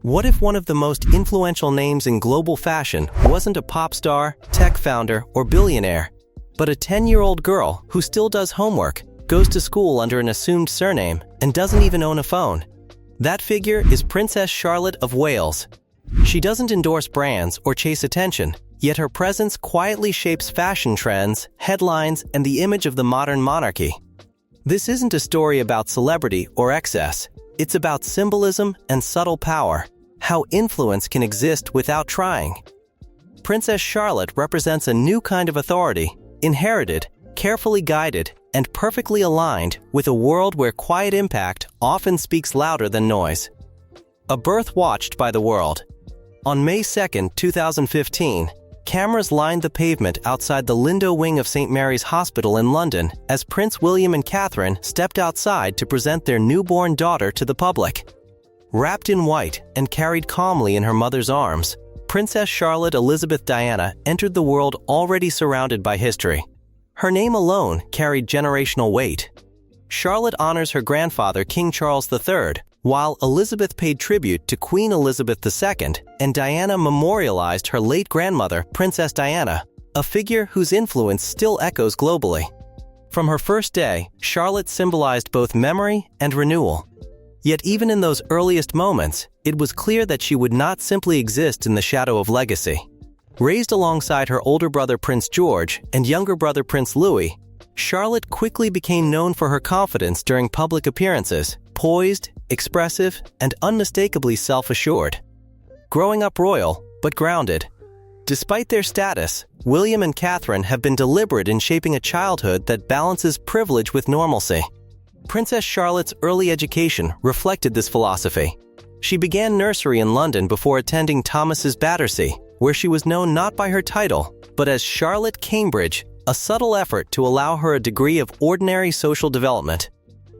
What if one of the most influential names in global fashion wasn't a pop star, tech founder, or billionaire, but a 10-year-old girl who still does homework, goes to school under an assumed surname, and doesn't even own a phone? That figure is Princess Charlotte of Wales. She doesn't endorse brands or chase attention, yet her presence quietly shapes fashion trends, headlines, and the image of the modern monarchy. This isn't a story about celebrity or excess. It's about symbolism and subtle power, how influence can exist without trying. Princess Charlotte represents a new kind of authority, inherited, carefully guided, and perfectly aligned with a world where quiet impact often speaks louder than noise. A birth watched by the world. On May 2, 2015, cameras lined the pavement outside the Lindo wing of St. Mary's Hospital in London as Prince William and Catherine stepped outside to present their newborn daughter to the public. Wrapped in white and carried calmly in her mother's arms, Princess Charlotte Elizabeth Diana entered the world already surrounded by history. Her name alone carried generational weight. Charlotte honors her grandfather, King Charles III, while Elizabeth paid tribute to Queen Elizabeth II, and Diana memorialized her late grandmother, Princess Diana, a figure whose influence still echoes globally. From her first day, Charlotte symbolized both memory and renewal. Yet even in those earliest moments, it was clear that she would not simply exist in the shadow of legacy. Raised alongside her older brother Prince George and younger brother Prince Louis, Charlotte quickly became known for her confidence during public appearances, poised, expressive, and unmistakably self-assured. Growing up royal, but grounded. Despite their status, William and Catherine have been deliberate in shaping a childhood that balances privilege with normalcy. Princess Charlotte's early education reflected this philosophy. She began nursery in London before attending Thomas's Battersea, where she was known not by her title, but as Charlotte Cambridge, a subtle effort to allow her a degree of ordinary social development.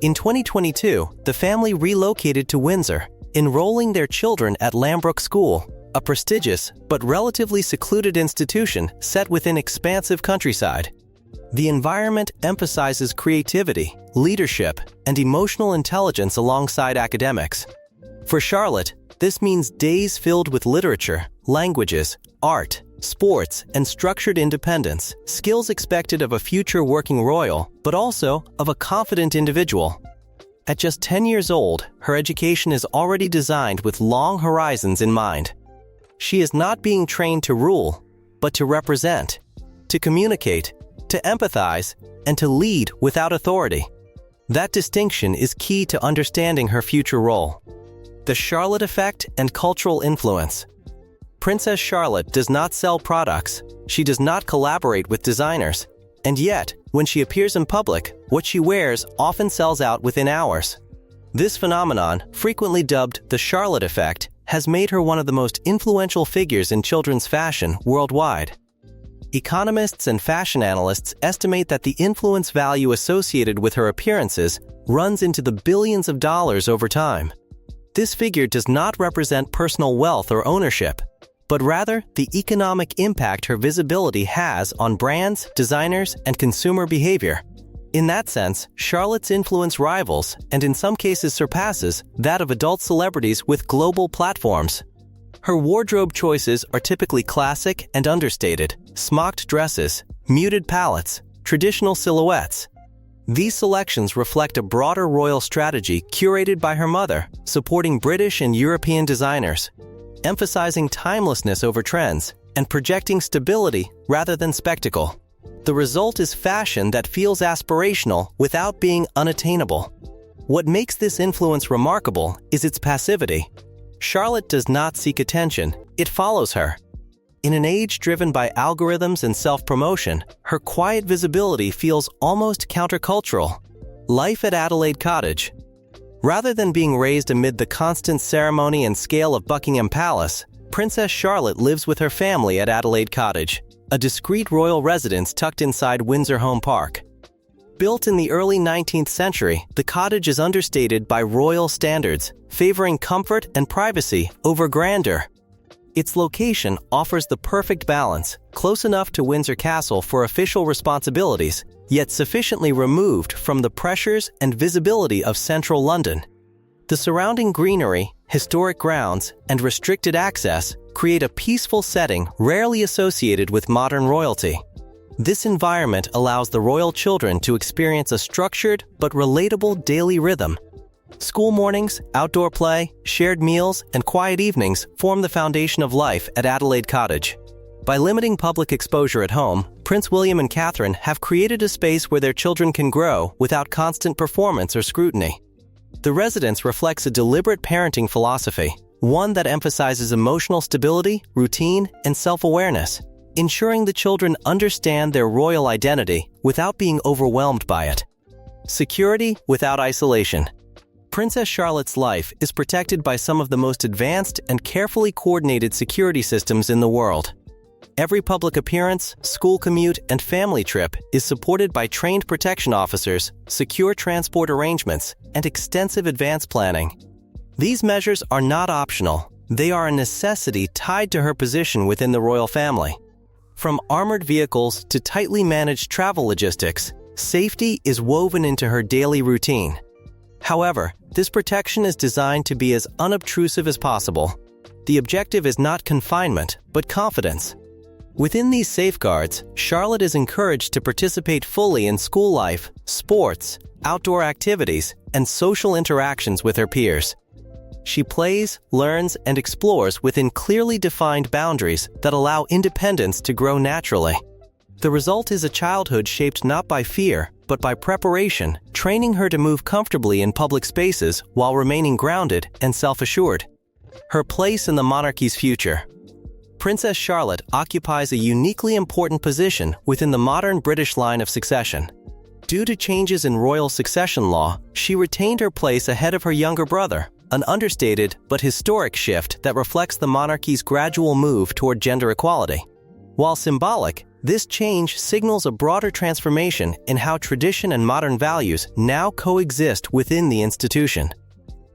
In 2022, the family relocated to Windsor, enrolling their children at Lambrook School, a prestigious but relatively secluded institution set within expansive countryside. The environment emphasizes creativity, leadership, and emotional intelligence alongside academics. For Charlotte, this means days filled with literature, languages, art, sports, and structured independence, skills expected of a future working royal, but also of a confident individual. At just 10 years old, her education is already designed with long horizons in mind. She is not being trained to rule, but to represent, to communicate, to empathize, and to lead without authority. That distinction is key to understanding her future role. The Charlotte effect and cultural influence. Princess Charlotte does not sell products, she does not collaborate with designers, and yet, when she appears in public, what she wears often sells out within hours. This phenomenon, frequently dubbed the Charlotte effect, has made her one of the most influential figures in children's fashion worldwide. Economists and fashion analysts estimate that the influence value associated with her appearances runs into the billions of dollars over time. This figure does not represent personal wealth or ownership, but rather the economic impact her visibility has on brands, designers, and consumer behavior. In that sense, Charlotte's influence rivals, and in some cases surpasses, that of adult celebrities with global platforms. Her wardrobe choices are typically classic and understated, smocked dresses, muted palettes, traditional silhouettes. These selections reflect a broader royal strategy curated by her mother, supporting British and European designers, emphasizing timelessness over trends, and projecting stability rather than spectacle. The result is fashion that feels aspirational without being unattainable. What makes this influence remarkable is its passivity. Charlotte does not seek attention, it follows her. In an age driven by algorithms and self-promotion, her quiet visibility feels almost countercultural. Life at Adelaide Cottage. Rather than being raised amid the constant ceremony and scale of Buckingham Palace, Princess Charlotte lives with her family at Adelaide Cottage, a discreet royal residence tucked inside Windsor Home Park. Built in the early 19th century, the cottage is understated by royal standards, favoring comfort and privacy over grandeur. Its location offers the perfect balance, close enough to Windsor Castle for official responsibilities, yet sufficiently removed from the pressures and visibility of central London. The surrounding greenery, historic grounds, and restricted access create a peaceful setting rarely associated with modern royalty. This environment allows the royal children to experience a structured but relatable daily rhythm. School mornings, outdoor play, shared meals, and quiet evenings form the foundation of life at Adelaide Cottage. By limiting public exposure at home, Prince William and Catherine have created a space where their children can grow without constant performance or scrutiny. The residence reflects a deliberate parenting philosophy, one that emphasizes emotional stability, routine, and self-awareness, ensuring the children understand their royal identity without being overwhelmed by it. Security without isolation. Princess Charlotte's life is protected by some of the most advanced and carefully coordinated security systems in the world. Every public appearance, school commute, and family trip is supported by trained protection officers, secure transport arrangements, and extensive advance planning. These measures are not optional. They are a necessity tied to her position within the royal family. From armored vehicles to tightly managed travel logistics, safety is woven into her daily routine. However, this protection is designed to be as unobtrusive as possible. The objective is not confinement, but confidence. Within these safeguards, Charlotte is encouraged to participate fully in school life, sports, outdoor activities, and social interactions with her peers. She plays, learns, and explores within clearly defined boundaries that allow independence to grow naturally. The result is a childhood shaped not by fear, but by preparation, training her to move comfortably in public spaces while remaining grounded and self-assured. Her place in the monarchy's future. Princess Charlotte occupies a uniquely important position within the modern British line of succession. Due to changes in royal succession law, she retained her place ahead of her younger brother, an understated but historic shift that reflects the monarchy's gradual move toward gender equality. While symbolic, this change signals a broader transformation in how tradition and modern values now coexist within the institution.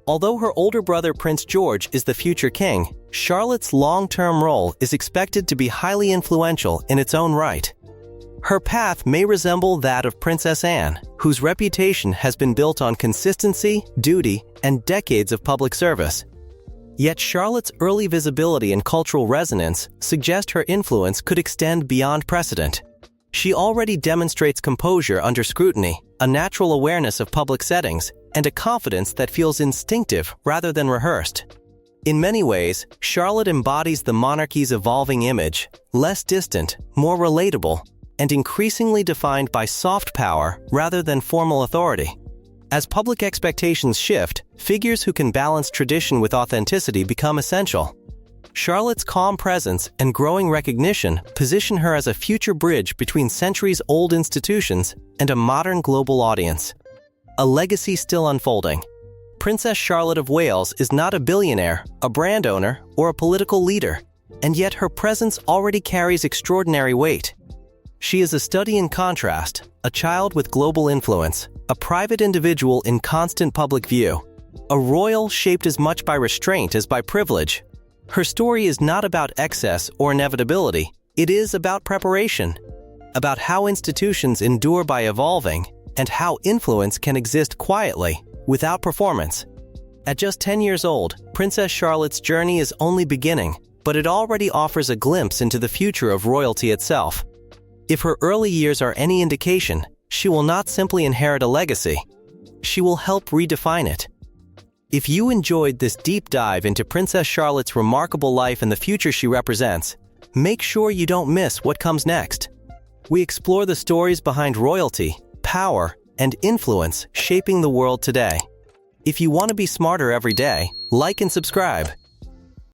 Although her older brother Prince George is the future king, Charlotte's long-term role is expected to be highly influential in its own right. Her path may resemble that of Princess Anne, whose reputation has been built on consistency, duty, and decades of public service. Yet Charlotte's early visibility and cultural resonance suggest her influence could extend beyond precedent. She already demonstrates composure under scrutiny, a natural awareness of public settings, and a confidence that feels instinctive rather than rehearsed. In many ways, Charlotte embodies the monarchy's evolving image, less distant, more relatable, and increasingly defined by soft power rather than formal authority. As public expectations shift, figures who can balance tradition with authenticity become essential. Charlotte's calm presence and growing recognition position her as a future bridge between centuries-old institutions and a modern global audience. A legacy still unfolding. Princess Charlotte of Wales is not a billionaire, a brand owner, or a political leader, and yet her presence already carries extraordinary weight. She is a study in contrast, a child with global influence, a private individual in constant public view, a royal shaped as much by restraint as by privilege. Her story is not about excess or inevitability, it is about preparation, about how institutions endure by evolving, and how influence can exist quietly, without performance. At just 10 years old, Princess Charlotte's journey is only beginning, but it already offers a glimpse into the future of royalty itself. If her early years are any indication, she will not simply inherit a legacy. She will help redefine it. If you enjoyed this deep dive into Princess Charlotte's remarkable life and the future she represents, make sure you don't miss what comes next. We explore the stories behind royalty, power, and influence shaping the world today. If you want to be smarter every day, like and subscribe.